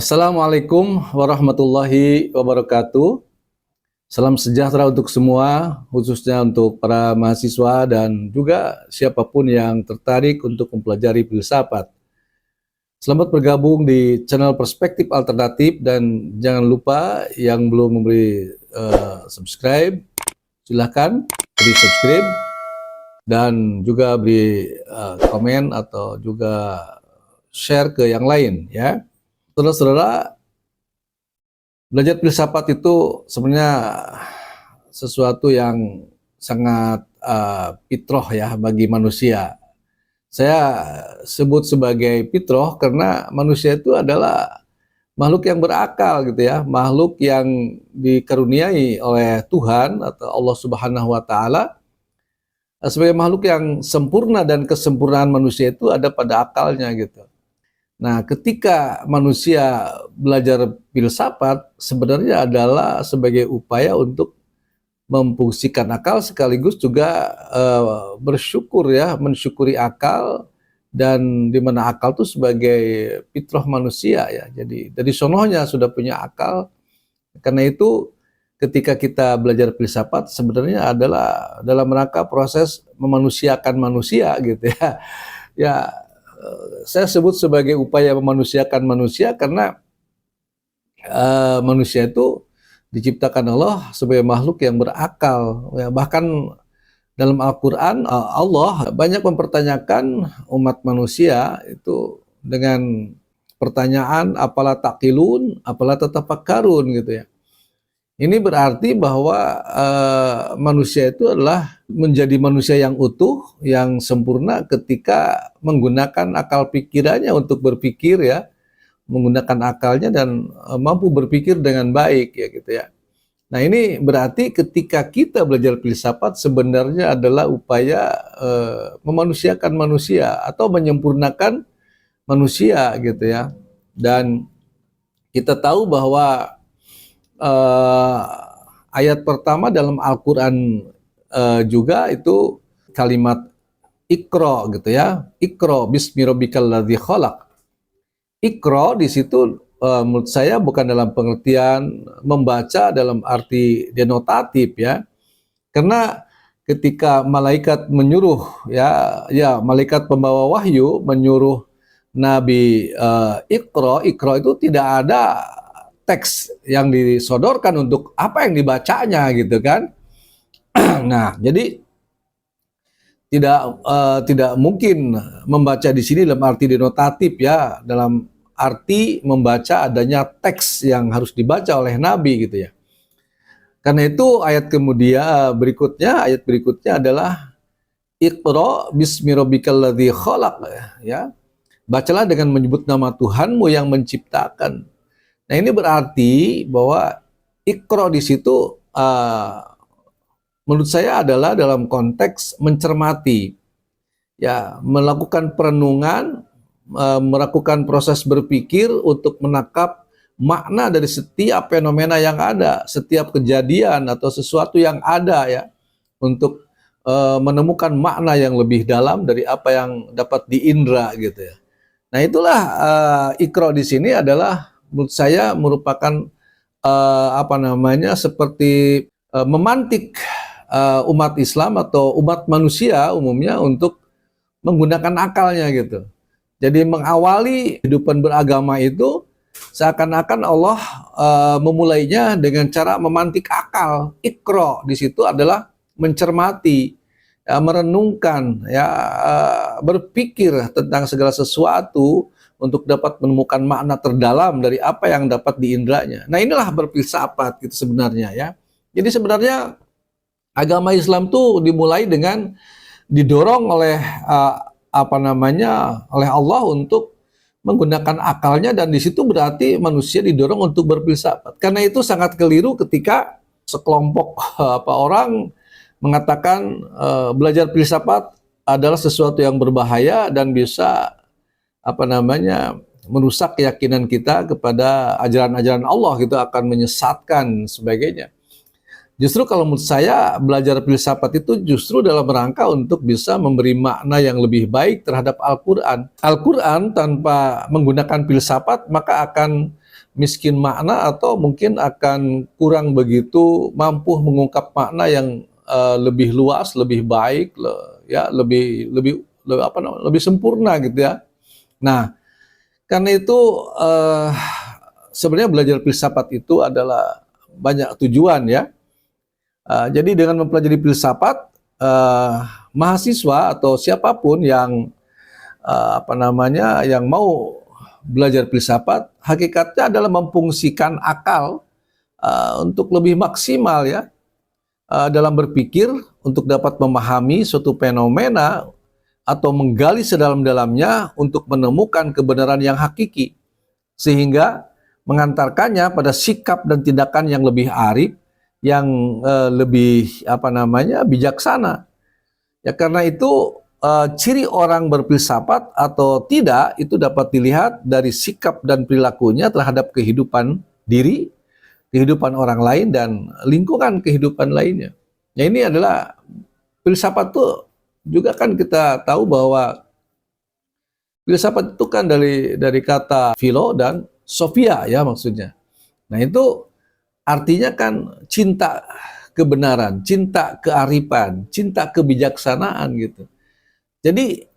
Assalamualaikum warahmatullahi wabarakatuh. Salam sejahtera untuk semua, khususnya untuk para mahasiswa dan juga siapapun yang tertarik untuk mempelajari filsafat. Selamat bergabung di channel Perspektif Alternatif dan jangan lupa yang belum memberi subscribe, silahkan beri subscribe dan juga beri komen atau juga share ke yang lain ya. Saudara-saudara, belajar filsafat itu sebenarnya sesuatu yang sangat fitrah ya bagi manusia. Saya sebut sebagai fitrah karena manusia itu adalah makhluk yang berakal gitu ya, makhluk yang dikaruniai oleh Tuhan atau Allah Subhanahu wa taala sebagai makhluk yang sempurna, dan kesempurnaan manusia itu ada pada akalnya gitu. Nah, ketika manusia belajar filsafat sebenarnya adalah sebagai upaya untuk memfungsikan akal sekaligus juga bersyukur ya, mensyukuri akal, dan di mana akal itu sebagai fitrah manusia ya. Jadi dari sononya sudah punya akal. Karena itu ketika kita belajar filsafat sebenarnya adalah dalam rangka proses memanusiakan manusia gitu ya. Ya, saya sebut sebagai upaya memanusiakan manusia karena manusia itu diciptakan Allah sebagai makhluk yang berakal. Ya, bahkan dalam Al-Quran Allah banyak mempertanyakan umat manusia itu dengan pertanyaan apalah taqilun, apalah tatafakkarun gitu ya. Ini berarti bahwa manusia itu adalah menjadi manusia yang utuh, yang sempurna ketika menggunakan akal pikirannya untuk berpikir ya, menggunakan akalnya dan mampu berpikir dengan baik ya gitu ya. Nah, ini berarti ketika kita belajar filsafat sebenarnya adalah upaya memanusiakan manusia atau menyempurnakan manusia gitu ya. Dan kita tahu bahwa ayat pertama dalam Al-Quran juga itu kalimat Iqra gitu ya. Iqra bismi rabbikal ladzi khalaq. Iqra di situ menurut saya bukan dalam pengertian membaca dalam arti denotatif ya. Karena ketika malaikat menyuruh ya malaikat pembawa wahyu menyuruh Nabi Iqra itu tidak ada teks yang disodorkan untuk apa yang dibacanya gitu kan. Nah, jadi tidak mungkin membaca di sini dalam arti denotatif ya, dalam arti membaca adanya teks yang harus dibaca oleh Nabi gitu ya. Karena itu ayat berikutnya adalah Iqra bismi rabbikal ladzi khalaq ya. Bacalah dengan menyebut nama Tuhanmu yang menciptakan. Nah, ini berarti bahwa Iqra di situ menurut saya adalah dalam konteks mencermati, ya, melakukan perenungan, melakukan proses berpikir untuk menangkap makna dari setiap fenomena yang ada, setiap kejadian atau sesuatu yang ada ya, untuk menemukan makna yang lebih dalam dari apa yang dapat diindra gitu ya. Nah, itulah Iqra di sini adalah menurut saya merupakan seperti memantik umat Islam atau umat manusia umumnya untuk menggunakan akalnya gitu. Jadi mengawali kehidupan beragama itu seakan-akan Allah memulainya dengan cara memantik akal. Iqra di situ adalah mencermati, ya, merenungkan, ya, berpikir tentang segala sesuatu untuk dapat menemukan makna terdalam dari apa yang dapat diindranya. Nah, inilah berfilsafat gitu sebenarnya ya. Jadi sebenarnya agama Islam tuh dimulai dengan didorong oleh oleh Allah untuk menggunakan akalnya, dan di situ berarti manusia didorong untuk berfilsafat. Karena itu sangat keliru ketika sekelompok orang mengatakan belajar filsafat adalah sesuatu yang berbahaya dan bisa merusak keyakinan kita kepada ajaran-ajaran Allah gitu, akan menyesatkan sebagainya. Justru kalau menurut saya belajar filsafat itu justru dalam rangka untuk bisa memberi makna yang lebih baik terhadap Al-Quran. Al-Quran tanpa menggunakan filsafat maka akan miskin makna atau mungkin akan kurang begitu mampu mengungkap makna yang lebih luas, lebih baik, ya lebih sempurna gitu ya. Nah, karena itu sebenarnya belajar filsafat itu adalah banyak tujuan ya. Jadi dengan mempelajari filsafat, mahasiswa atau siapapun yang yang mau belajar filsafat, hakikatnya adalah memfungsikan akal untuk lebih maksimal ya dalam berpikir untuk dapat memahami suatu fenomena atau menggali sedalam-dalamnya untuk menemukan kebenaran yang hakiki, sehingga mengantarkannya pada sikap dan tindakan yang lebih arif, yang lebih bijaksana. Ya karena itu ciri orang berfilsafat atau tidak itu dapat dilihat dari sikap dan perilakunya terhadap kehidupan diri, kehidupan orang lain, dan lingkungan kehidupan lainnya. Ya ini adalah filsafat itu juga kan kita tahu bahwa filsafat itu kan dari kata philo dan sophia ya maksudnya. Nah itu artinya kan cinta kebenaran, cinta kearifan, cinta kebijaksanaan gitu. Jadi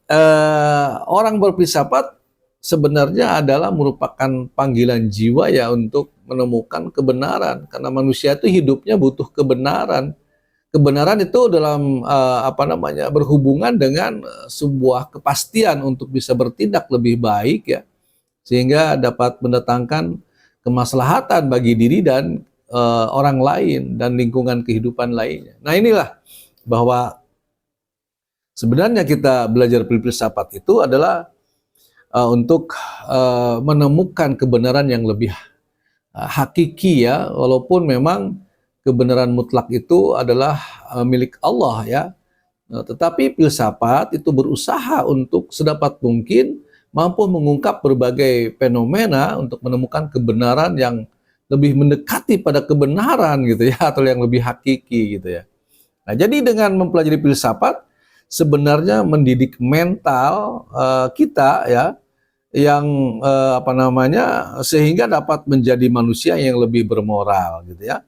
orang berfilsafat sebenarnya adalah merupakan panggilan jiwa ya untuk menemukan kebenaran, karena manusia itu hidupnya butuh kebenaran. Kebenaran itu dalam berhubungan dengan sebuah kepastian untuk bisa bertindak lebih baik ya, sehingga dapat mendatangkan kemaslahatan bagi diri dan orang lain dan lingkungan kehidupan lainnya. Nah inilah bahwa sebenarnya kita belajar filsafat itu adalah untuk menemukan kebenaran yang lebih hakiki ya, walaupun memang kebenaran mutlak itu adalah milik Allah ya. Tetapi filsafat itu berusaha untuk sedapat mungkin mampu mengungkap berbagai fenomena untuk menemukan kebenaran yang lebih mendekati pada kebenaran gitu ya, atau yang lebih hakiki gitu ya. Nah, jadi dengan mempelajari filsafat sebenarnya mendidik mental kita ya, yang sehingga dapat menjadi manusia yang lebih bermoral gitu ya.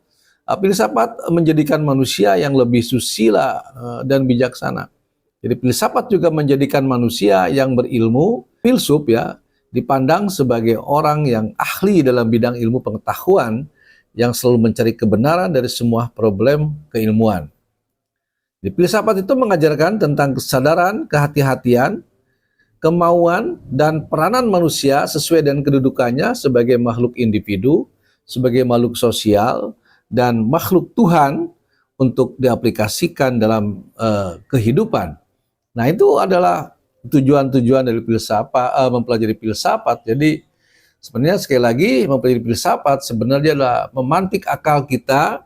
Filsafat menjadikan manusia yang lebih susila dan bijaksana. Jadi filsafat juga menjadikan manusia yang berilmu, filsuf ya, dipandang sebagai orang yang ahli dalam bidang ilmu pengetahuan yang selalu mencari kebenaran dari semua problem keilmuan. Di filsafat itu mengajarkan tentang kesadaran, kehati-hatian, kemauan, dan peranan manusia sesuai dengan kedudukannya sebagai makhluk individu, sebagai makhluk sosial, dan makhluk Tuhan untuk diaplikasikan dalam kehidupan. Nah itu adalah tujuan-tujuan dari filsafat, mempelajari filsafat. Jadi sebenarnya sekali lagi mempelajari filsafat sebenarnya adalah memantik akal kita,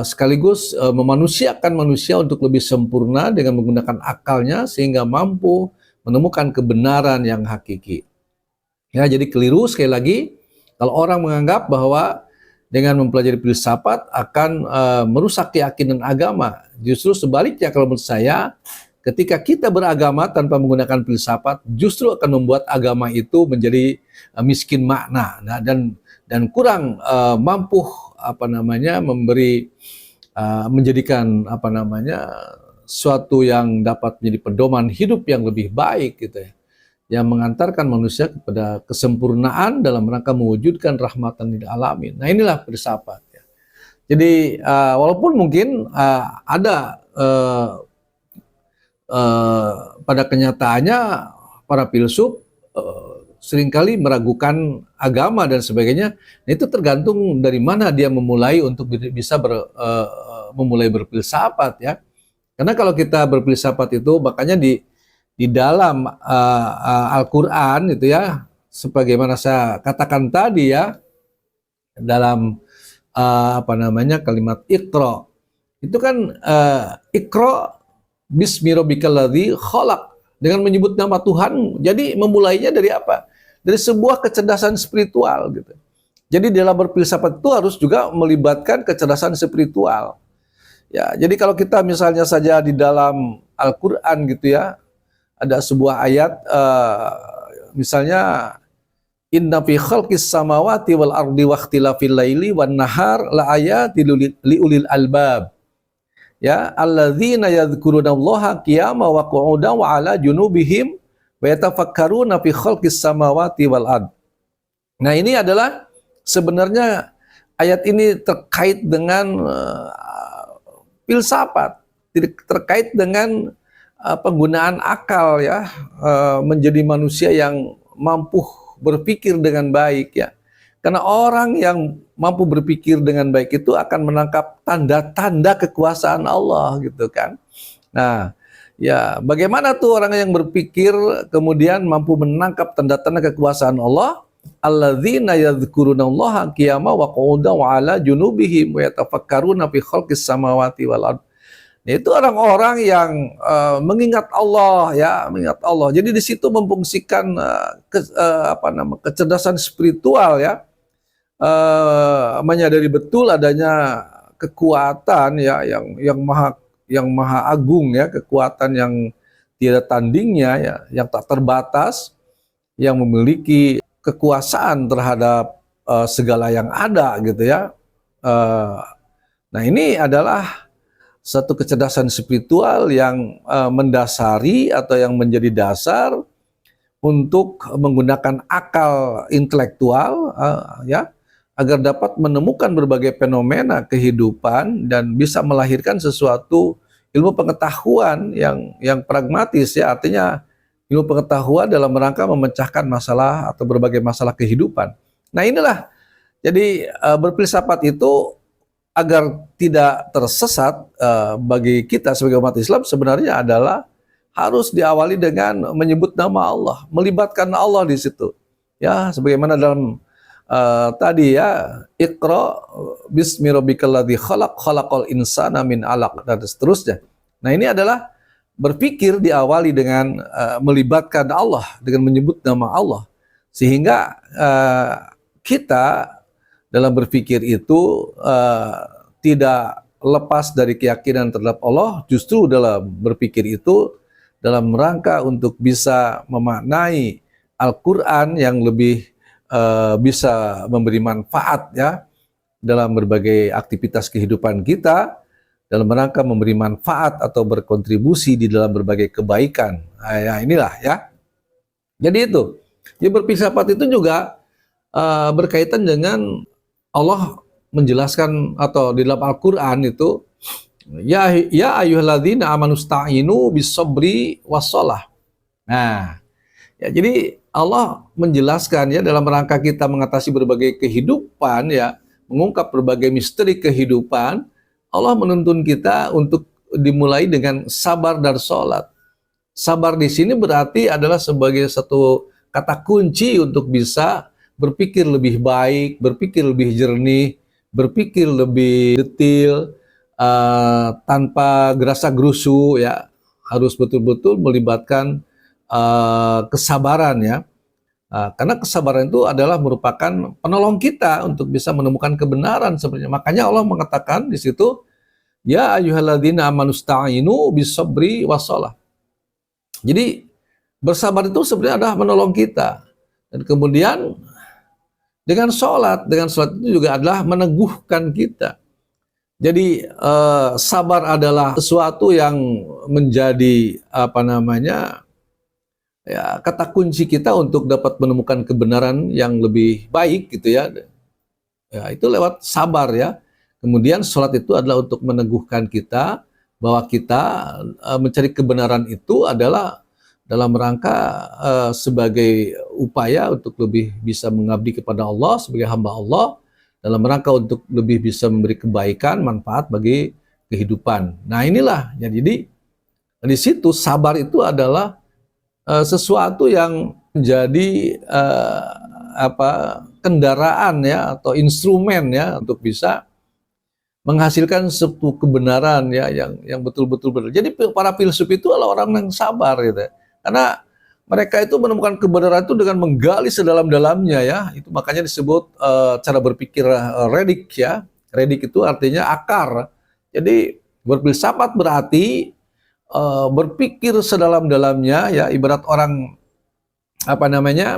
sekaligus memanusiakan manusia untuk lebih sempurna dengan menggunakan akalnya sehingga mampu menemukan kebenaran yang hakiki. Ya, jadi keliru sekali lagi kalau orang menganggap bahwa dengan mempelajari filsafat akan merusak keyakinan agama. Justru sebaliknya kalau menurut saya, ketika kita beragama tanpa menggunakan filsafat justru akan membuat agama itu menjadi miskin makna, nah, dan kurang mampu menjadikan suatu yang dapat menjadi pedoman hidup yang lebih baik gitu ya, yang mengantarkan manusia kepada kesempurnaan dalam rangka mewujudkan rahmatan lil alamin. Nah inilah filsafat ya. Jadi walaupun mungkin ada pada kenyataannya para filsuf seringkali meragukan agama dan sebagainya. Nah, itu tergantung dari mana dia memulai untuk bisa memulai berfilsafat ya. Karena kalau kita berfilsafat itu makanya di dalam Al-Qur'an itu ya, sebagaimana saya katakan tadi ya, dalam kalimat Iqra. Itu kan Iqra bismi rabbikal ladzi khalaq, dengan menyebut nama Tuhan. Jadi memulainya dari apa? Dari sebuah kecerdasan spiritual gitu. Jadi dalam berfilsafat itu harus juga melibatkan kecerdasan spiritual. Ya, jadi kalau kita misalnya saja di dalam Al-Qur'an gitu ya, ada sebuah ayat misalnya Inna fi khalqis samawati wal ardi wa ikhtilafil laili wan nahar la ayatin liulil albab. Ya, alladzina yadhkurunallaha qiyaman wa qu'udan wa ala junubihim wa yatafakkaruna fi khalqis samawati wal ard. Nah, ini adalah sebenarnya ayat ini terkait dengan filsafat, terkait dengan penggunaan akal ya, menjadi manusia yang mampu berpikir dengan baik ya. Karena orang yang mampu berpikir dengan baik itu akan menangkap tanda-tanda kekuasaan Allah gitu kan. Nah, ya bagaimana tuh orang yang berpikir kemudian mampu menangkap tanda-tanda kekuasaan Allah? Alladzina yadhkurunallaha qiyaman wa qu'udan wa ala junubihim wa yatafakkaruna fi khalqis samawati wal ard. Itu orang-orang yang mengingat Allah ya, mengingat Allah. Jadi di situ memfungsikan kecerdasan spiritual ya, menyadari betul adanya kekuatan ya yang maha agung ya, kekuatan yang tiada tandingnya ya, yang tak terbatas, yang memiliki kekuasaan terhadap segala yang ada gitu ya. Nah ini adalah satu kecerdasan spiritual yang mendasari atau yang menjadi dasar untuk menggunakan akal intelektual ya, agar dapat menemukan berbagai fenomena kehidupan dan bisa melahirkan sesuatu ilmu pengetahuan yang pragmatis ya, artinya ilmu pengetahuan dalam rangka memecahkan masalah atau berbagai masalah kehidupan. Nah inilah, jadi berfilsafat itu agar tidak tersesat bagi kita sebagai umat Islam sebenarnya adalah harus diawali dengan menyebut nama Allah, melibatkan Allah di situ. Ya, sebagaimana dalam tadi ya, Iqra bismi rabbikal ladzi khalaq, khalaqal insana min 'alaq dan seterusnya. Nah, ini adalah berpikir diawali dengan melibatkan Allah, dengan menyebut nama Allah. Sehingga kita dalam berpikir itu tidak lepas dari keyakinan terhadap Allah, justru dalam berpikir itu dalam rangka untuk bisa memaknai Al-Quran yang lebih bisa memberi manfaat ya dalam berbagai aktivitas kehidupan kita, dalam rangka memberi manfaat atau berkontribusi di dalam berbagai kebaikan. Nah, ya inilah ya. Jadi itu, ya berfilsafat itu juga berkaitan dengan Allah menjelaskan atau di dalam Al-Quran itu ya ayyuhalladzina amanusta'inu bis-sabri was-shalah. Nah, ya jadi Allah menjelaskan ya dalam rangka kita mengatasi berbagai kehidupan ya, mengungkap berbagai misteri kehidupan, Allah menuntun kita untuk dimulai dengan sabar dan sholat. Sabar di sini berarti adalah sebagai satu kata kunci untuk bisa berpikir lebih baik, berpikir lebih jernih, berpikir lebih detail, tanpa gerasa gerusu ya, harus betul-betul melibatkan kesabaran ya, karena kesabaran itu adalah merupakan penolong kita untuk bisa menemukan kebenaran sebenarnya. Makanya Allah mengatakan di situ, ya ayyuhalladzina amanusta'inu bis-sabri was-shalah. Jadi bersabar itu sebenarnya adalah menolong kita, dan kemudian dengan sholat itu juga adalah meneguhkan kita. Jadi sabar adalah sesuatu yang menjadi ya, kata kunci kita untuk dapat menemukan kebenaran yang lebih baik gitu ya. Ya itu lewat sabar ya. Kemudian sholat itu adalah untuk meneguhkan kita bahwa kita mencari kebenaran itu adalah dalam rangka sebagai upaya untuk lebih bisa mengabdi kepada Allah sebagai hamba Allah, dalam rangka untuk lebih bisa memberi kebaikan, manfaat bagi kehidupan. Nah inilah, jadi di situ sabar itu adalah sesuatu yang menjadi kendaraan ya atau instrumen ya untuk bisa menghasilkan sebuah kebenaran ya yang betul-betul benar. Jadi para filsuf itu adalah orang yang sabar gitu. Karena mereka itu menemukan kebenaran itu dengan menggali sedalam-dalamnya ya. Itu makanya disebut cara berpikir redik ya. Redik itu artinya akar. Jadi berfilsafat berarti berpikir sedalam-dalamnya ya, ibarat orang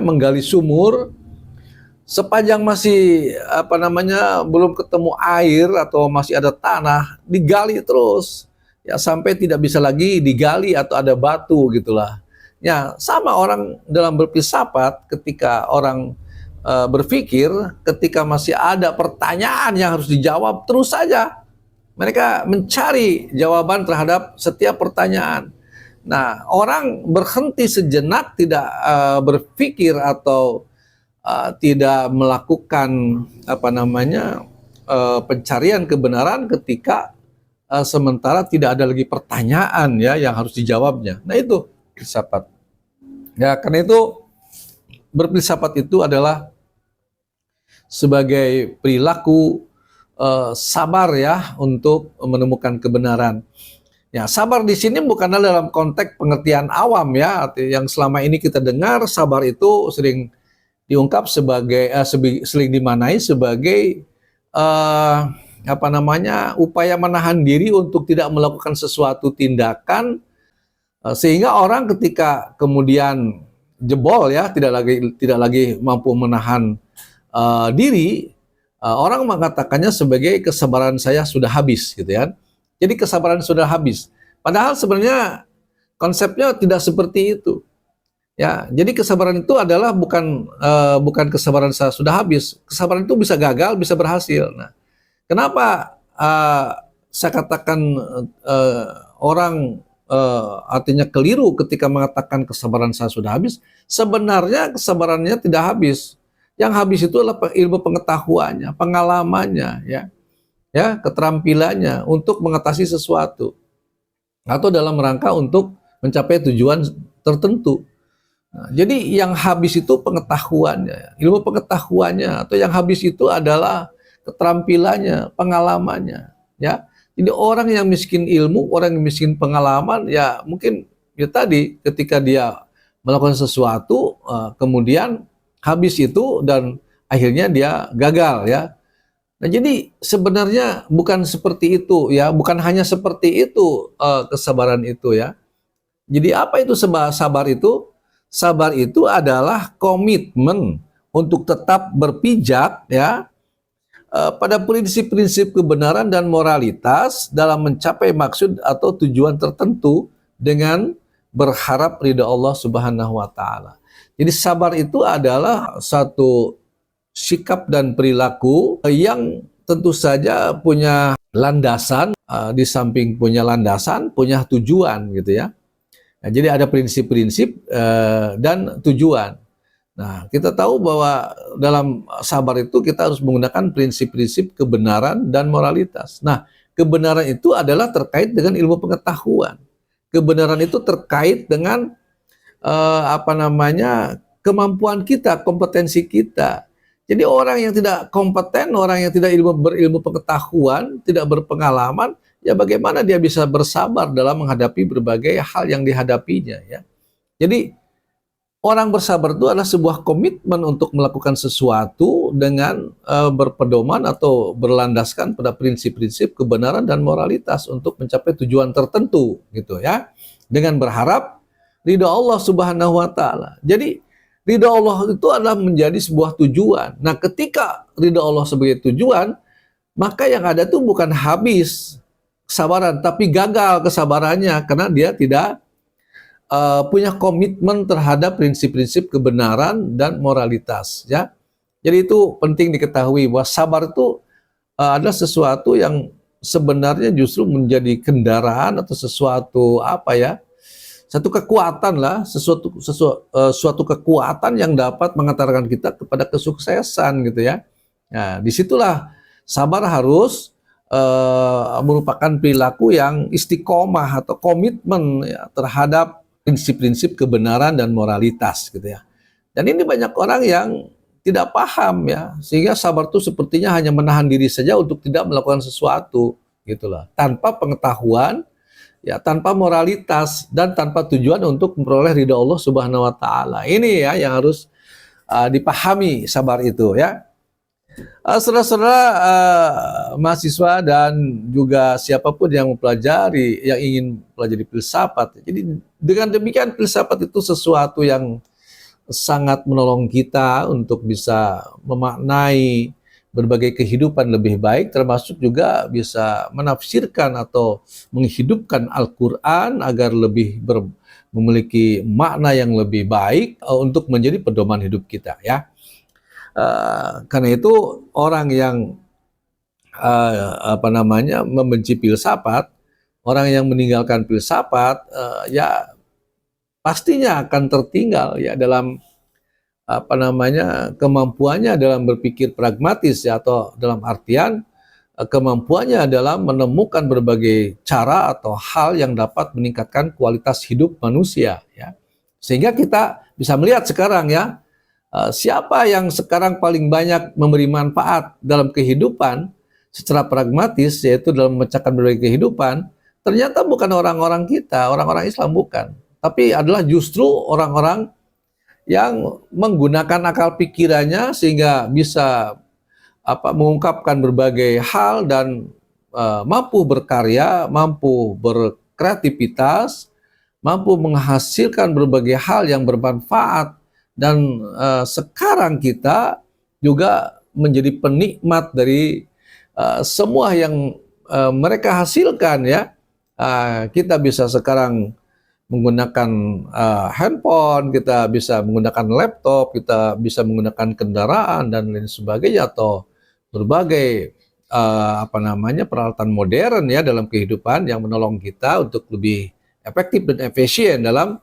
menggali sumur Sepanjang masih belum ketemu air atau masih ada tanah, digali terus ya sampai tidak bisa lagi digali atau ada batu gitulah. Ya, sama orang dalam berfilsafat ketika orang berpikir, ketika masih ada pertanyaan yang harus dijawab, terus saja mereka mencari jawaban terhadap setiap pertanyaan. Nah, orang berhenti sejenak, tidak berpikir atau tidak melakukan pencarian kebenaran ketika sementara tidak ada lagi pertanyaan ya yang harus dijawabnya. Nah, itu filsafat. Ya, karena itu berfilsafat itu adalah sebagai perilaku sabar ya untuk menemukan kebenaran. Ya, sabar di sini bukanlah dalam konteks pengertian awam ya, yang selama ini kita dengar sabar itu sering diungkap sebagai sering dimaknai sebagai upaya menahan diri untuk tidak melakukan sesuatu tindakan sehingga orang ketika kemudian jebol ya tidak lagi mampu menahan diri, orang mengatakannya sebagai kesabaran saya sudah habis gitu ya. Jadi kesabaran sudah habis. Padahal sebenarnya konsepnya tidak seperti itu. Ya, jadi kesabaran itu adalah bukan kesabaran saya sudah habis. Kesabaran itu bisa gagal, bisa berhasil. Nah, kenapa saya katakan orang artinya keliru ketika mengatakan kesabaran saya sudah habis? Sebenarnya kesabarannya tidak habis. Yang habis itu adalah ilmu pengetahuannya, pengalamannya, ya, keterampilannya untuk mengatasi sesuatu atau dalam rangka untuk mencapai tujuan tertentu. Nah, jadi yang habis itu pengetahuannya, ilmu pengetahuannya, atau yang habis itu adalah keterampilannya, pengalamannya, ya. Jadi orang yang miskin ilmu, orang yang miskin pengalaman, ya mungkin ya tadi ketika dia melakukan sesuatu, kemudian habis itu dan akhirnya dia gagal, ya. Nah, jadi sebenarnya bukan seperti itu, ya, bukan hanya seperti itu kesabaran itu, ya. Jadi apa itu sabar itu? Sabar itu adalah komitmen untuk tetap berpijak ya pada prinsip-prinsip kebenaran dan moralitas dalam mencapai maksud atau tujuan tertentu dengan berharap ridha Allah Subhanahu wa taala. Jadi sabar itu adalah satu sikap dan perilaku yang tentu saja punya landasan, di samping punya landasan, punya tujuan gitu ya. Nah, jadi ada prinsip-prinsip dan tujuan. Nah, kita tahu bahwa dalam sabar itu kita harus menggunakan prinsip-prinsip kebenaran dan moralitas. Nah, kebenaran itu adalah terkait dengan ilmu pengetahuan. Kebenaran itu terkait dengan kemampuan kita, kompetensi kita. Jadi orang yang tidak kompeten, orang yang tidak berilmu pengetahuan, tidak berpengalaman, ya bagaimana dia bisa bersabar dalam menghadapi berbagai hal yang dihadapinya ya. Jadi orang bersabar itu adalah sebuah komitmen untuk melakukan sesuatu dengan berpedoman atau berlandaskan pada prinsip-prinsip kebenaran dan moralitas untuk mencapai tujuan tertentu gitu ya. Dengan berharap ridha Allah Subhanahu wa taala. Jadi ridha Allah itu adalah menjadi sebuah tujuan. Nah, ketika ridha Allah sebagai tujuan, maka yang ada itu bukan habis kesabaran, tapi gagal kesabarannya karena dia tidak punya komitmen terhadap prinsip-prinsip kebenaran dan moralitas. Ya, jadi itu penting diketahui bahwa sabar itu adalah sesuatu yang sebenarnya justru menjadi kendaraan atau sesuatu satu kekuatan lah, suatu kekuatan yang dapat mengantarkan kita kepada kesuksesan gitu ya. Nah, disitulah sabar harus merupakan perilaku yang istiqomah atau komitmen ya, terhadap prinsip-prinsip kebenaran dan moralitas gitu ya. Dan ini banyak orang yang tidak paham ya, sehingga sabar itu sepertinya hanya menahan diri saja untuk tidak melakukan sesuatu gitulah, tanpa pengetahuan ya, tanpa moralitas dan tanpa tujuan untuk memperoleh ridha Allah Subhanahu wa taala. Ini ya yang harus dipahami sabar itu ya. Saudara-saudara mahasiswa dan juga siapapun yang mempelajari, yang ingin pelajari filsafat. Jadi dengan demikian filsafat itu sesuatu yang sangat menolong kita untuk bisa memaknai berbagai kehidupan lebih baik, termasuk juga bisa menafsirkan atau menghidupkan Al-Quran agar lebih memiliki makna yang lebih baik untuk menjadi pedoman hidup kita, ya. Karena itu orang yang membenci filsafat, orang yang meninggalkan filsafat, ya pastinya akan tertinggal ya dalam kemampuannya dalam berpikir pragmatis, ya, atau dalam artian kemampuannya dalam menemukan berbagai cara atau hal yang dapat meningkatkan kualitas hidup manusia, ya. Sehingga kita bisa melihat sekarang, ya, siapa yang sekarang paling banyak memberi manfaat dalam kehidupan secara pragmatis, yaitu dalam memecahkan berbagai kehidupan, ternyata bukan orang-orang kita, orang-orang Islam, bukan, tapi adalah justru orang-orang yang menggunakan akal pikirannya sehingga bisa mengungkapkan berbagai hal dan mampu berkarya, mampu berkreativitas, mampu menghasilkan berbagai hal yang bermanfaat, dan sekarang kita juga menjadi penikmat dari semua yang mereka hasilkan, ya. Kita bisa sekarang menggunakan handphone, kita bisa menggunakan laptop, kita bisa menggunakan kendaraan dan lain sebagainya, atau berbagai peralatan modern, ya, dalam kehidupan yang menolong kita untuk lebih efektif dan efisien dalam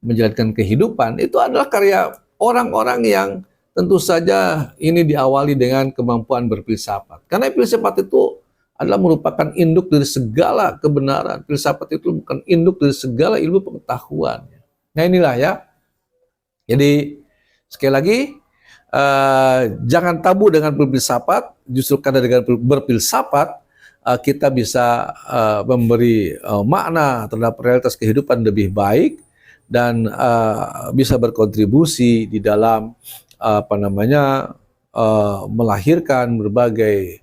menjalankan kehidupan. Itu adalah karya orang-orang yang tentu saja ini diawali dengan kemampuan berfilsafat. Karena filsafat itu adalah merupakan induk dari segala kebenaran. Filsafat itu bukan induk dari segala ilmu pengetahuan. Nah, inilah, ya. Jadi sekali lagi, jangan tabu dengan berfilsafat. Justru karena dengan berfilsafat kita bisa memberi makna terhadap realitas kehidupan lebih baik, dan bisa berkontribusi di dalam melahirkan berbagai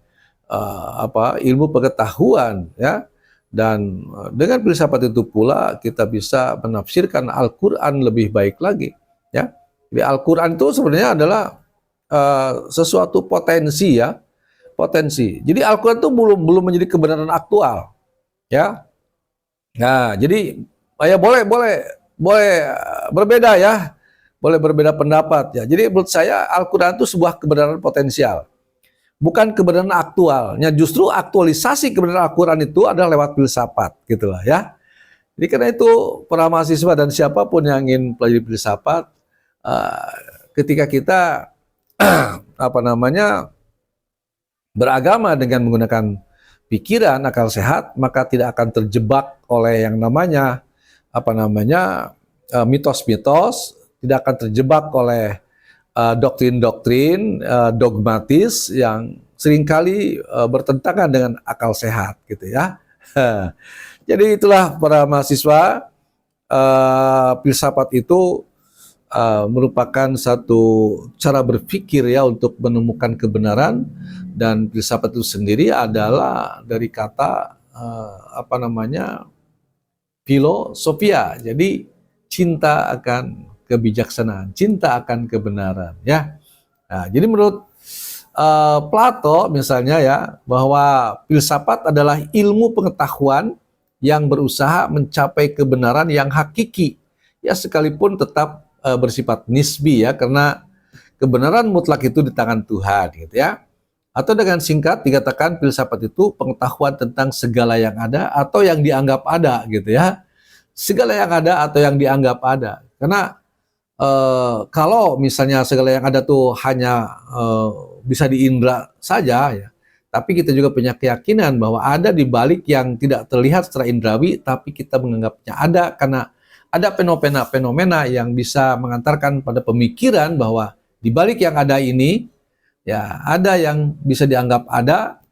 ilmu pengetahuan, ya. Dan dengan filsafat itu pula kita bisa menafsirkan Al-Quran lebih baik lagi, ya. Jadi Al-Quran itu sebenarnya adalah sesuatu potensi, ya, potensi. Jadi Al-Quran itu belum menjadi kebenaran aktual, ya. Nah, jadi ya boleh berbeda, ya, boleh berbeda pendapat, ya. Jadi menurut saya Al-Quran itu sebuah kebenaran potensial, bukan kebenaran aktualnya. Justru aktualisasi kebenaran Al-Quran itu adalah lewat filsafat, gitulah, ya. Jadi karena itu para mahasiswa dan siapapun yang ingin pelajari filsafat, ketika kita beragama dengan menggunakan pikiran, akal sehat, maka tidak akan terjebak oleh yang namanya mitos-mitos, tidak akan terjebak oleh doktrin-doktrin dogmatis yang seringkali bertentangan dengan akal sehat, gitu, ya. Jadi itulah para mahasiswa, filsafat itu merupakan satu cara berpikir, ya, untuk menemukan kebenaran, dan filsafat itu sendiri adalah dari kata filosofia, jadi cinta akan kebijaksanaan, cinta akan kebenaran, ya. Nah, jadi menurut Plato misalnya, ya, bahwa filsafat adalah ilmu pengetahuan yang berusaha mencapai kebenaran yang hakiki, ya, sekalipun tetap bersifat nisbi, ya, karena kebenaran mutlak itu di tangan Tuhan, gitu, ya. Atau dengan singkat dikatakan filsafat itu pengetahuan tentang segala yang ada atau yang dianggap ada, gitu, ya. Segala yang ada atau yang dianggap ada. Karena kalau misalnya segala yang ada tuh hanya bisa diindra saja, ya, tapi kita juga punya keyakinan bahwa ada di balik yang tidak terlihat secara indrawi, tapi kita menganggapnya ada karena ada fenomena-fenomena yang bisa mengantarkan pada pemikiran bahwa di balik yang ada ini, ya, ada yang bisa dianggap ada,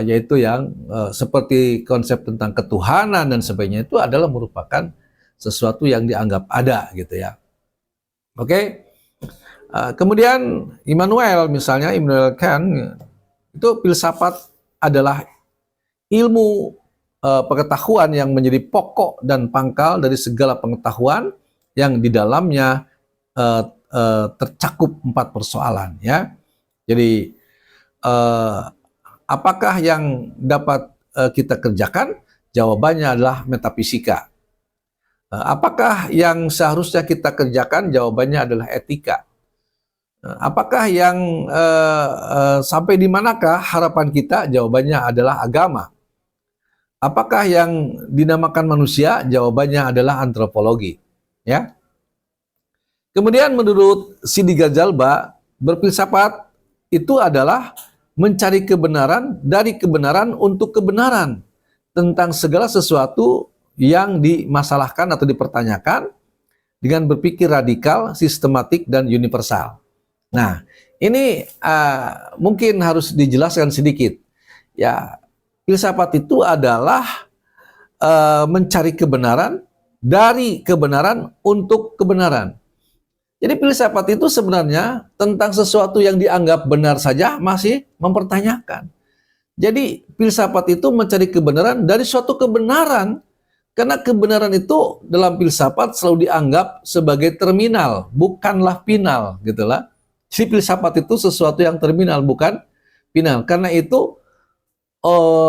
yaitu yang seperti konsep tentang ketuhanan dan sebagainya, itu adalah merupakan sesuatu yang dianggap ada, gitu, ya. Oke. Kemudian Immanuel Kant, itu filsafat adalah ilmu pengetahuan yang menjadi pokok dan pangkal dari segala pengetahuan yang di dalamnya tercakup 4 persoalan ya. Jadi apakah yang dapat kita kerjakan? Jawabannya adalah metafisika. Apakah yang seharusnya kita kerjakan? Jawabannya adalah etika. Apakah yang sampai di manakah harapan kita? Jawabannya adalah agama. Apakah yang dinamakan manusia? Jawabannya adalah antropologi. Ya. Kemudian menurut Sidi Ghazalba, berfilsafat itu adalah mencari kebenaran dari kebenaran untuk kebenaran tentang segala sesuatu yang dimasalahkan atau dipertanyakan dengan berpikir radikal, sistematik, dan universal. Nah, ini mungkin harus dijelaskan sedikit. Ya, filsafat itu adalah mencari kebenaran dari kebenaran untuk kebenaran. Jadi filsafat itu sebenarnya tentang sesuatu yang dianggap benar saja masih mempertanyakan. Jadi filsafat itu mencari kebenaran dari suatu kebenaran. Karena kebenaran itu dalam filsafat selalu dianggap sebagai terminal, bukanlah final, gitulah. Si filsafat itu sesuatu yang terminal, bukan final. Karena itu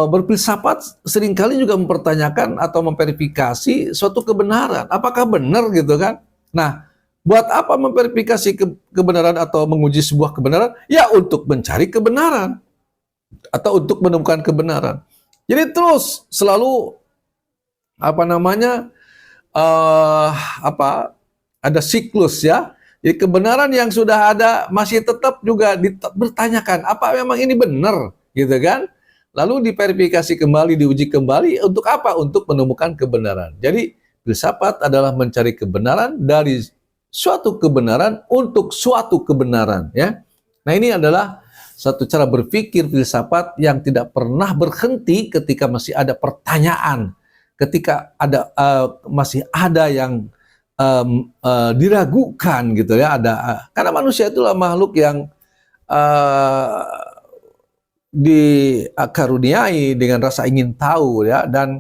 berfilsafat seringkali juga mempertanyakan atau memverifikasi suatu kebenaran. Apakah benar gitu kan? Nah, buat apa memverifikasi kebenaran atau menguji sebuah kebenaran? Ya untuk mencari kebenaran atau untuk menemukan kebenaran. Jadi terus selalu ada siklus ya. Jadi kebenaran yang sudah ada masih tetap juga dipertanyakan, apa memang ini benar, gitu kan? Lalu diverifikasi kembali, diuji kembali, untuk apa? Untuk menemukan kebenaran. Jadi filsafat adalah mencari kebenaran dari suatu kebenaran untuk suatu kebenaran, ya. Nah, ini adalah satu cara berpikir filsafat yang tidak pernah berhenti ketika masih ada pertanyaan, ketika ada masih ada yang diragukan gitu ya, karena manusia itulah makhluk yang dikaruniai dengan rasa ingin tahu ya, dan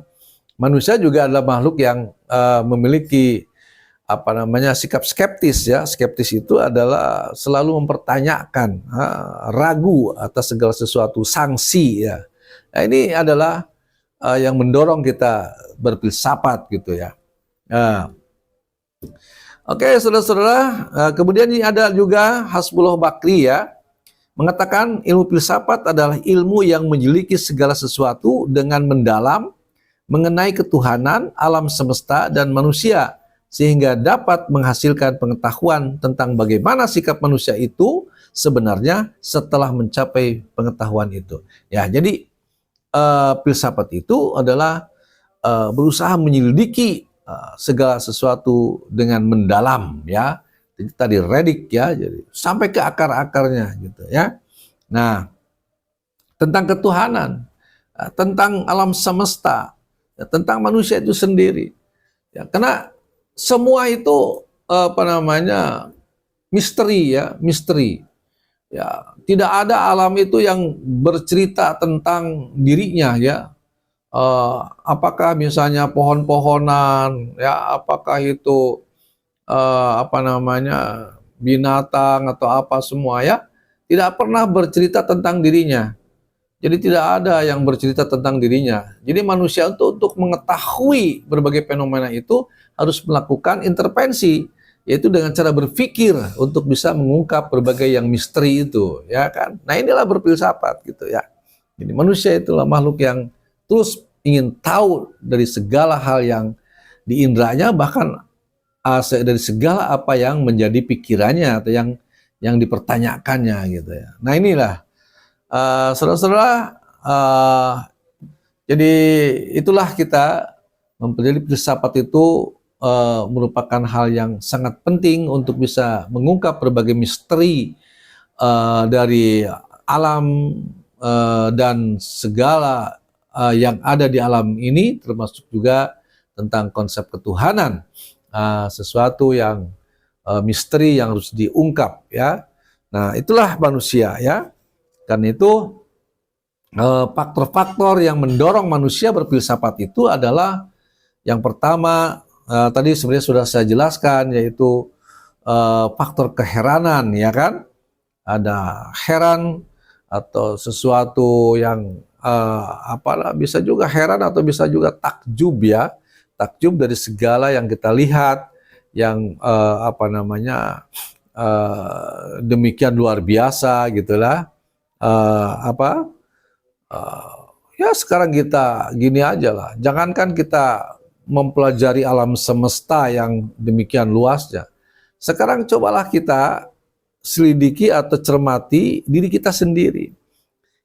manusia juga adalah makhluk yang memiliki sikap skeptis ya. Skeptis itu adalah selalu mempertanyakan, ragu atas segala sesuatu, sanksi ya. Nah, ini adalah yang mendorong kita berfilsafat gitu ya. Oke, saudara-saudara, kemudian ini ada juga Hasbullah Bakri ya, mengatakan ilmu filsafat adalah ilmu yang menjeliki segala sesuatu dengan mendalam mengenai ketuhanan, alam semesta, dan manusia, sehingga dapat menghasilkan pengetahuan tentang bagaimana sikap manusia itu sebenarnya setelah mencapai pengetahuan itu. Ya, jadi filsafat itu adalah berusaha menyelidiki segala sesuatu dengan mendalam ya. Jadi tadi redik ya, jadi sampai ke akar-akarnya gitu ya. Nah, tentang ketuhanan, tentang alam semesta, ya, tentang manusia itu sendiri. Ya, karena semua itu misteri ya, misteri. Ya, tidak ada alam itu yang bercerita tentang dirinya ya. Apakah misalnya pohon-pohonan ya, apakah itu binatang atau apa semua ya, tidak pernah bercerita tentang dirinya. Jadi tidak ada yang bercerita tentang dirinya. Jadi manusia untuk mengetahui berbagai fenomena itu harus melakukan intervensi, yaitu dengan cara berpikir untuk bisa mengungkap berbagai yang misteri itu, ya kan? Nah, inilah berfilsafat gitu ya. Jadi manusia itulah makhluk yang terus ingin tahu dari segala hal yang diindranya, bahkan dari segala apa yang menjadi pikirannya atau yang dipertanyakannya gitu ya. Nah, inilah saudara-saudara, jadi itulah kita mempelajari filsafat itu merupakan hal yang sangat penting untuk bisa mengungkap berbagai misteri dari alam dan segala yang ada di alam ini, termasuk juga tentang konsep ketuhanan, sesuatu yang misteri yang harus diungkap ya. Nah, itulah manusia ya. Karena itu faktor-faktor yang mendorong manusia berfilsafat itu adalah yang pertama, tadi sebenarnya sudah saya jelaskan, yaitu faktor keheranan, ya kan? Ada heran atau sesuatu yang apalah, bisa juga heran atau bisa juga takjub, ya. Takjub dari segala yang kita lihat yang apa namanya demikian luar biasa gitulah. Apa ya, sekarang kita gini aja lah, jangankan kita mempelajari alam semesta yang demikian luasnya, sekarang cobalah kita selidiki atau cermati diri kita sendiri.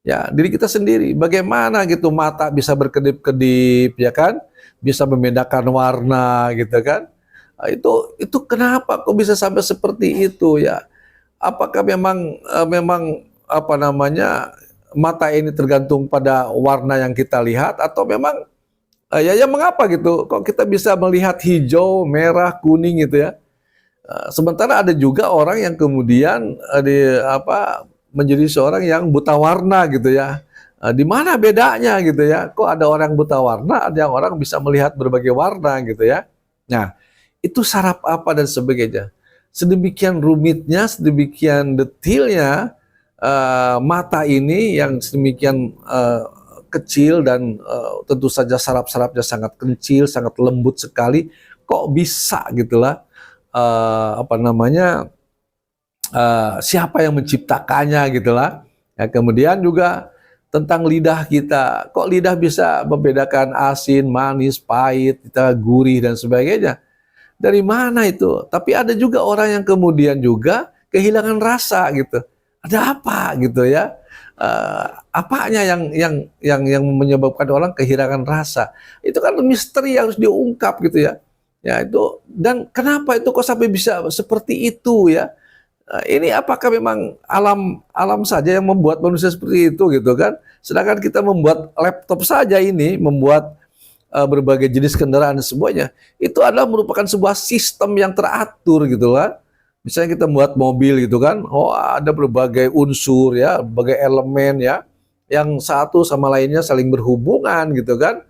Ya, diri kita sendiri. Bagaimana gitu mata bisa berkedip-kedip, ya kan? Bisa membedakan warna, gitu kan? Nah, itu kenapa kok bisa sampai seperti itu, ya? Apakah memang apa namanya, mata ini tergantung pada warna yang kita lihat, atau memang ya mengapa gitu? Kok kita bisa melihat hijau, merah, kuning gitu, ya? Sementara ada juga orang yang kemudian menjadi seorang yang buta warna gitu, ya. Di mana bedanya gitu, ya? Kok ada orang buta warna, ada yang orang bisa melihat berbagai warna gitu, ya. Nah, itu saraf apa dan sebagainya. Sedemikian rumitnya, sedemikian detailnya mata ini yang sedemikian kecil dan tentu saja saraf-sarafnya sangat kecil, sangat lembut sekali. Kok bisa gitulah, apa namanya, siapa yang menciptakannya gitulah. Ya, kemudian juga tentang lidah kita, kok lidah bisa membedakan asin, manis, pahit, kita gurih dan sebagainya. Dari mana itu? Tapi ada juga orang yang kemudian juga kehilangan rasa gitu. Ada apa gitu, ya? Apanya yang menyebabkan orang kehilangan rasa? Itu kan misteri yang harus diungkap gitu, ya. Ya itu, dan kenapa itu kok sampai bisa seperti itu, ya? Ini apakah memang alam saja yang membuat manusia seperti itu gitu kan? Sedangkan kita membuat laptop saja ini, membuat berbagai jenis kendaraan dan semuanya, itu adalah merupakan sebuah sistem yang teratur gitu kan. Misalnya kita membuat mobil gitu kan, oh ada berbagai unsur, ya, berbagai elemen, ya, yang satu sama lainnya saling berhubungan gitu kan,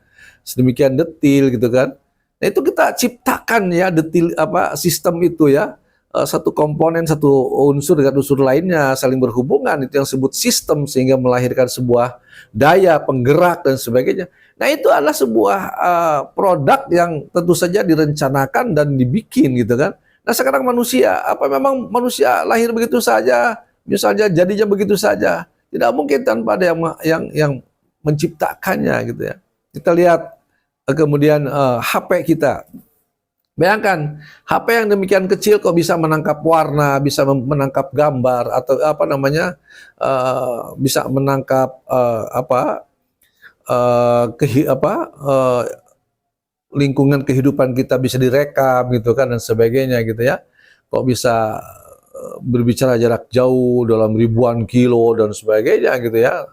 sedemikian detil gitu kan. Nah itu kita ciptakan, ya, detil sistem itu, ya. Satu komponen, satu unsur dengan unsur lainnya saling berhubungan, itu yang disebut sistem, sehingga melahirkan sebuah daya penggerak dan sebagainya. Nah itu adalah sebuah produk yang tentu saja direncanakan dan dibikin gitu kan. Nah sekarang manusia, apa memang manusia lahir begitu saja, misalnya jadinya begitu saja? Tidak mungkin tanpa ada yang menciptakannya gitu, ya. Kita lihat kemudian HP kita. Bayangkan, HP yang demikian kecil kok bisa menangkap warna, bisa menangkap gambar, atau apa namanya, bisa menangkap lingkungan kehidupan kita bisa direkam gitu kan, dan sebagainya gitu, ya. Kok bisa berbicara jarak jauh dalam ribuan kilo dan sebagainya gitu, ya.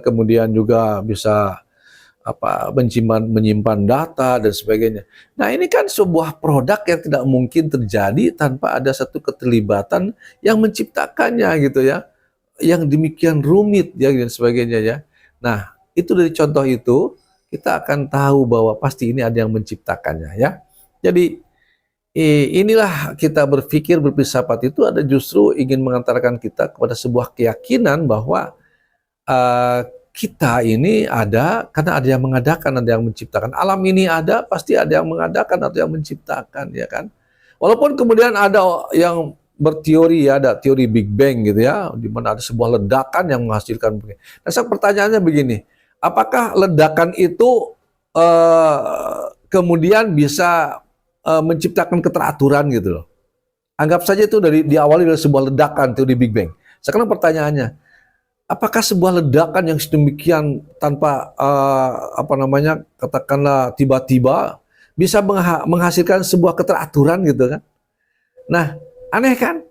Kemudian juga bisa menyimpan data dan sebagainya. Nah ini kan sebuah produk yang tidak mungkin terjadi tanpa ada satu keterlibatan yang menciptakannya gitu, ya, yang demikian rumit, ya, dan sebagainya, ya. Nah itu, dari contoh itu kita akan tahu bahwa pasti ini ada yang menciptakannya, ya. Jadi inilah kita berpikir berfilsafat itu ada justru ingin mengantarkan kita kepada sebuah keyakinan bahwa kita ini ada karena ada yang mengadakan, ada yang menciptakan. Alam ini ada, pasti ada yang mengadakan atau yang menciptakan, ya kan. Walaupun kemudian ada yang berteori, ya, ada teori Big Bang gitu, ya, di mana ada sebuah ledakan yang menghasilkan. Nah, pertanyaannya begini, apakah ledakan itu kemudian bisa menciptakan keteraturan gitu loh? Anggap saja itu diawali dari sebuah ledakan, teori Big Bang. Sekarang pertanyaannya, apakah sebuah ledakan yang sedemikian tanpa katakanlah tiba-tiba bisa menghasilkan sebuah keteraturan gitu kan? Nah, aneh kan?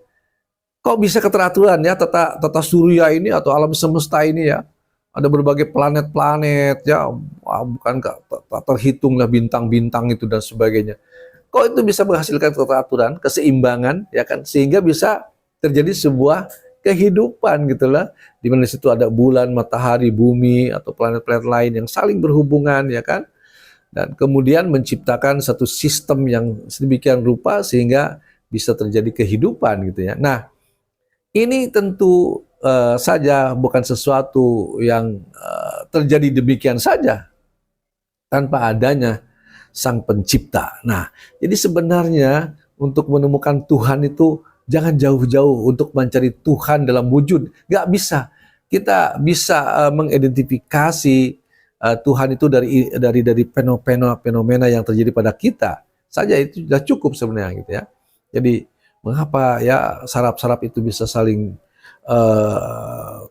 Kok bisa keteraturan, ya, tata surya ini atau alam semesta ini, ya? Ada berbagai planet-planet, ya, bukan tak terhitung lah bintang-bintang itu dan sebagainya. Kok itu bisa menghasilkan keteraturan, keseimbangan, ya kan? Sehingga bisa terjadi sebuah kehidupan gitulah, di mana situ ada bulan, matahari, bumi, atau planet-planet lain yang saling berhubungan, ya kan, dan kemudian menciptakan satu sistem yang sedemikian rupa sehingga bisa terjadi kehidupan gitu ya. Nah, ini tentu saja bukan sesuatu yang terjadi demikian saja tanpa adanya Sang Pencipta. Nah, jadi sebenarnya untuk menemukan Tuhan itu jangan jauh-jauh untuk mencari Tuhan dalam wujud. Nggak bisa. Kita bisa mengidentifikasi Tuhan itu dari fenomena yang terjadi pada kita saja, itu sudah cukup sebenarnya gitu ya. Jadi mengapa ya saraf-saraf itu bisa saling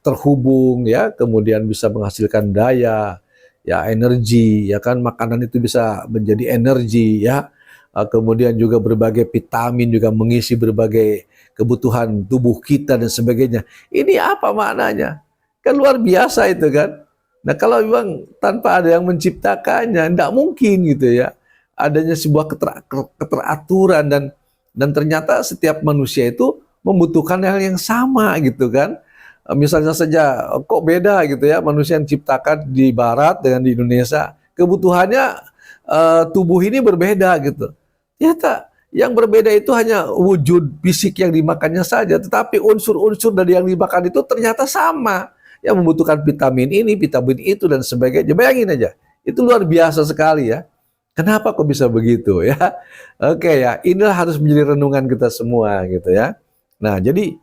terhubung ya, kemudian bisa menghasilkan daya, ya energi, ya kan, makanan itu bisa menjadi energi ya. Kemudian juga berbagai vitamin juga mengisi berbagai kebutuhan tubuh kita dan sebagainya. Ini apa maknanya? Kan luar biasa itu kan. Nah, kalau memang tanpa ada yang menciptakannya, tidak mungkin gitu ya. Adanya sebuah keteraturan dan ternyata setiap manusia itu membutuhkan hal yang sama gitu kan. Misalnya saja, kok beda gitu ya manusia yang diciptakan di Barat dengan di Indonesia. Kebutuhannya tubuh ini berbeda gitu. Ternyata yang berbeda itu hanya wujud fisik yang dimakannya saja, tetapi unsur-unsur dari yang dimakan itu ternyata sama. Yang membutuhkan vitamin ini, vitamin itu, dan sebagainya. Bayangin aja, itu luar biasa sekali ya. Kenapa kok bisa begitu ya? Oke ya, inilah harus menjadi renungan kita semua gitu ya. Nah, jadi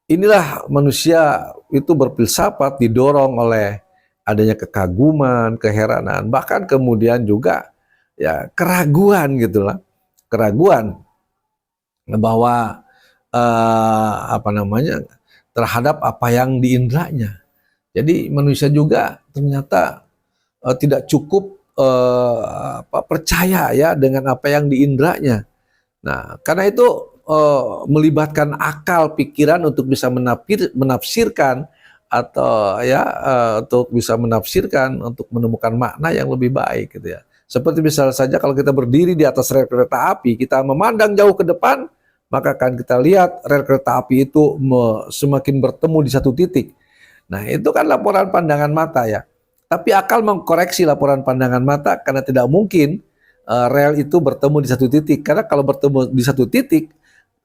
inilah manusia itu berfilsafat didorong oleh adanya kekaguman, keheranan, bahkan kemudian juga ya keraguan gitulah. Keraguan bahwa terhadap apa yang diindranya. Jadi manusia juga ternyata tidak cukup percaya ya dengan apa yang diindranya. Nah, karena itu melibatkan akal pikiran untuk bisa menafsirkan atau ya untuk bisa menafsirkan untuk menemukan makna yang lebih baik gitu ya. Seperti misalnya saja kalau kita berdiri di atas rel kereta api, kita memandang jauh ke depan, maka akan kita lihat rel kereta api itu semakin bertemu di satu titik. Nah, itu kan laporan pandangan mata ya. Tapi akal mengkoreksi laporan pandangan mata karena tidak mungkin rel itu bertemu di satu titik. Karena kalau bertemu di satu titik,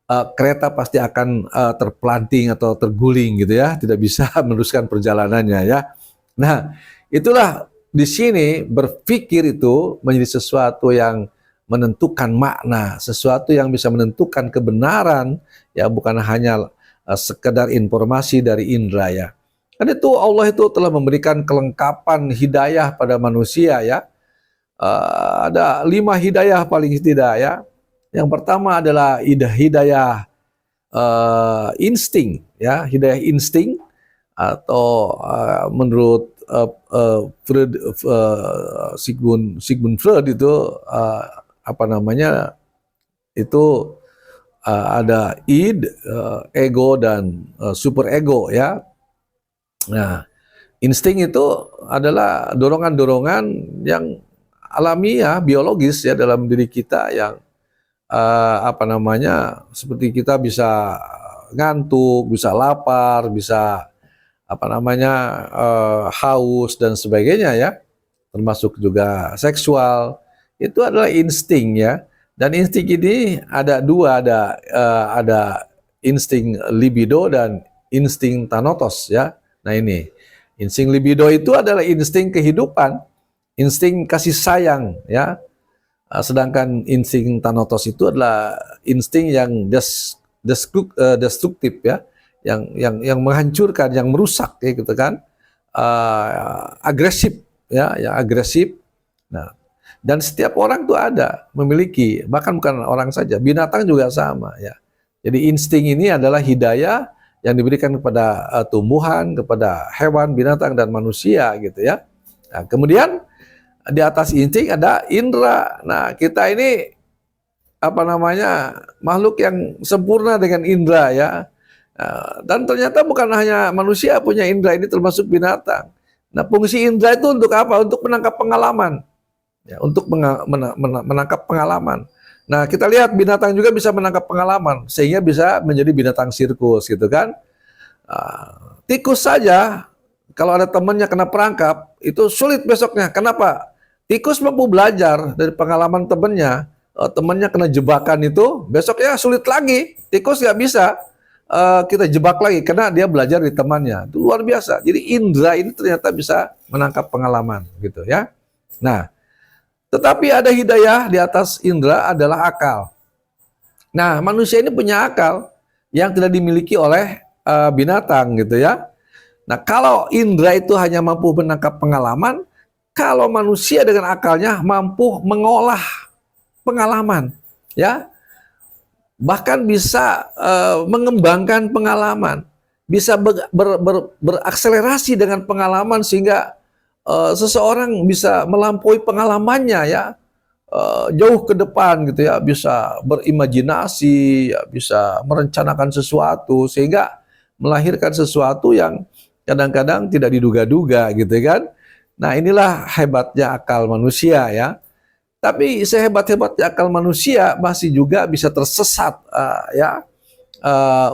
kereta pasti akan terpelanting atau terguling gitu ya. Tidak bisa meneruskan perjalanannya ya. Nah, itulah di sini berpikir itu menjadi sesuatu yang menentukan makna, sesuatu yang bisa menentukan kebenaran, ya bukan hanya sekedar informasi dari indera ya. Karena itu Allah itu telah memberikan kelengkapan hidayah pada manusia ya. Ada 5 hidayah paling tidak ya. Yang pertama adalah hidayah insting ya, hidayah insting atau menurut Sigmund Freud itu itu ada id, ego dan super ego ya. Nah, insting itu adalah dorongan-dorongan yang alamiah, biologis ya dalam diri kita yang seperti kita bisa ngantuk, bisa lapar, bisa haus dan sebagainya ya, termasuk juga seksual. Itu adalah insting ya. Dan insting ini ada dua, ada insting libido dan insting thanatos ya. Nah, ini insting libido itu adalah insting kehidupan, insting kasih sayang ya. Sedangkan insting thanatos itu adalah insting yang destruktif ya, yang menghancurkan, yang merusak ya gitu kan, agresif ya, yang agresif. Nah, dan setiap orang tuh memiliki, bahkan bukan orang saja, binatang juga sama ya. Jadi insting ini adalah hidayah yang diberikan kepada tumbuhan, kepada hewan, binatang, dan manusia gitu ya. Nah, kemudian di atas insting ada indera. Nah, kita ini makhluk yang sempurna dengan indera ya. Dan ternyata bukan hanya manusia punya indera, ini termasuk binatang. Nah, fungsi indera itu untuk apa? Untuk menangkap pengalaman. Ya, untuk menangkap pengalaman. Nah, kita lihat binatang juga bisa menangkap pengalaman, sehingga bisa menjadi binatang sirkus gitu kan. Tikus saja, kalau ada temannya kena perangkap, itu sulit besoknya. Kenapa? Tikus mampu belajar dari pengalaman temannya. temannya kena jebakan itu, besoknya sulit lagi, tikus nggak bisa kita jebak lagi karena dia belajar di temannya. Itu luar biasa. Jadi indera ini ternyata bisa menangkap pengalaman gitu ya. Nah, tetapi ada hidayah di atas indera adalah akal. Nah, manusia ini punya akal yang tidak dimiliki oleh binatang gitu ya. Nah, kalau indera itu hanya mampu menangkap pengalaman, kalau manusia dengan akalnya mampu mengolah pengalaman, ya, bahkan bisa mengembangkan pengalaman, bisa berakselerasi dengan pengalaman sehingga seseorang bisa melampaui pengalamannya ya jauh ke depan gitu ya, bisa berimajinasi, ya, bisa merencanakan sesuatu sehingga melahirkan sesuatu yang kadang-kadang tidak diduga-duga gitu kan. Nah, inilah hebatnya akal manusia ya. Tapi sehebat-hebatnya akal manusia masih juga bisa tersesat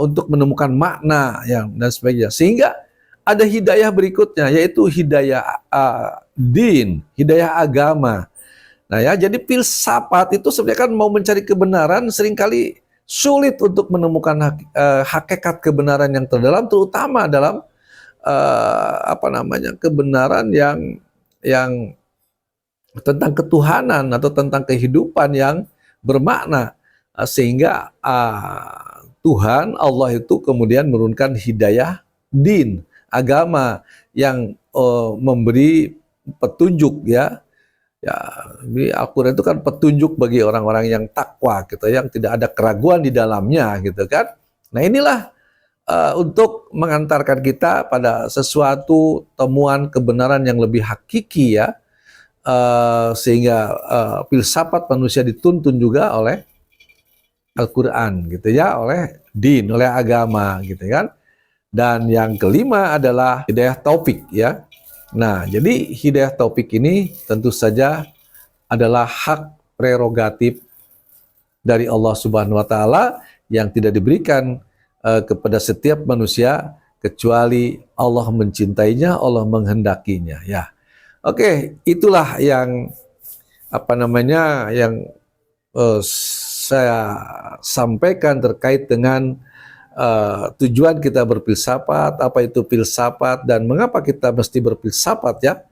untuk menemukan makna yang dan sebagainya. Sehingga ada hidayah berikutnya yaitu hidayah din, hidayah agama. Nah ya, jadi filsafat itu sebenarnya kan mau mencari kebenaran seringkali sulit untuk menemukan hakikat kebenaran yang terdalam, terutama dalam kebenaran yang tentang ketuhanan atau tentang kehidupan yang bermakna, sehingga Tuhan Allah itu kemudian menurunkan hidayah din, agama yang memberi petunjuk ya. Ya, ini Al-Quran itu kan petunjuk bagi orang-orang yang takwa gitu, yang tidak ada keraguan di dalamnya gitu kan. Nah, inilah untuk mengantarkan kita pada sesuatu temuan kebenaran yang lebih hakiki ya. Sehingga filsafat manusia dituntun juga oleh Al-Quran gitu ya, oleh din, oleh agama gitu kan. Dan yang kelima adalah hidayah taufik ya. Nah, jadi hidayah taufik ini tentu saja adalah hak prerogatif dari Allah Subhanahu wa taala yang tidak diberikan kepada setiap manusia kecuali Allah mencintainya, Allah menghendakinya ya. Oke, itulah yang yang saya sampaikan terkait dengan tujuan kita berfilsafat, apa itu filsafat dan mengapa kita mesti berfilsafat ya.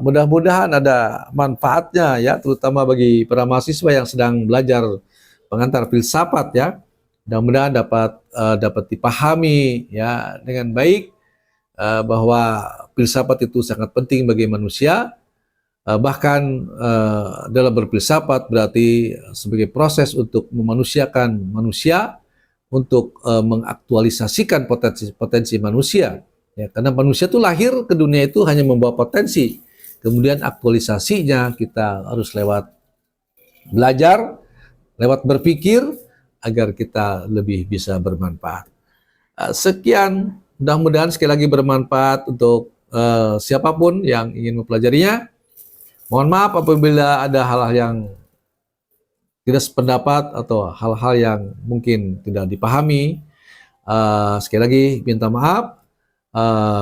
Mudah-mudahan ada manfaatnya ya, terutama bagi para mahasiswa yang sedang belajar pengantar filsafat ya. Mudah-mudahan dapat dipahami ya dengan baik bahwa filsafat itu sangat penting bagi manusia. Bahkan dalam berfilsafat berarti sebagai proses untuk memanusiakan manusia, untuk mengaktualisasikan potensi-potensi manusia. Ya, karena manusia itu lahir ke dunia itu hanya membawa potensi. Kemudian aktualisasinya kita harus lewat belajar, lewat berpikir agar kita lebih bisa bermanfaat. Sekian, mudah-mudahan sekali lagi bermanfaat untuk siapapun yang ingin mempelajarinya. Mohon maaf apabila ada hal-hal yang tidak sependapat atau hal-hal yang mungkin tidak dipahami. Sekali lagi minta maaf.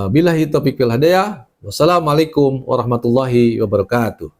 Billahi taufiq wal hidayah. Wassalamualaikum warahmatullahi wabarakatuh.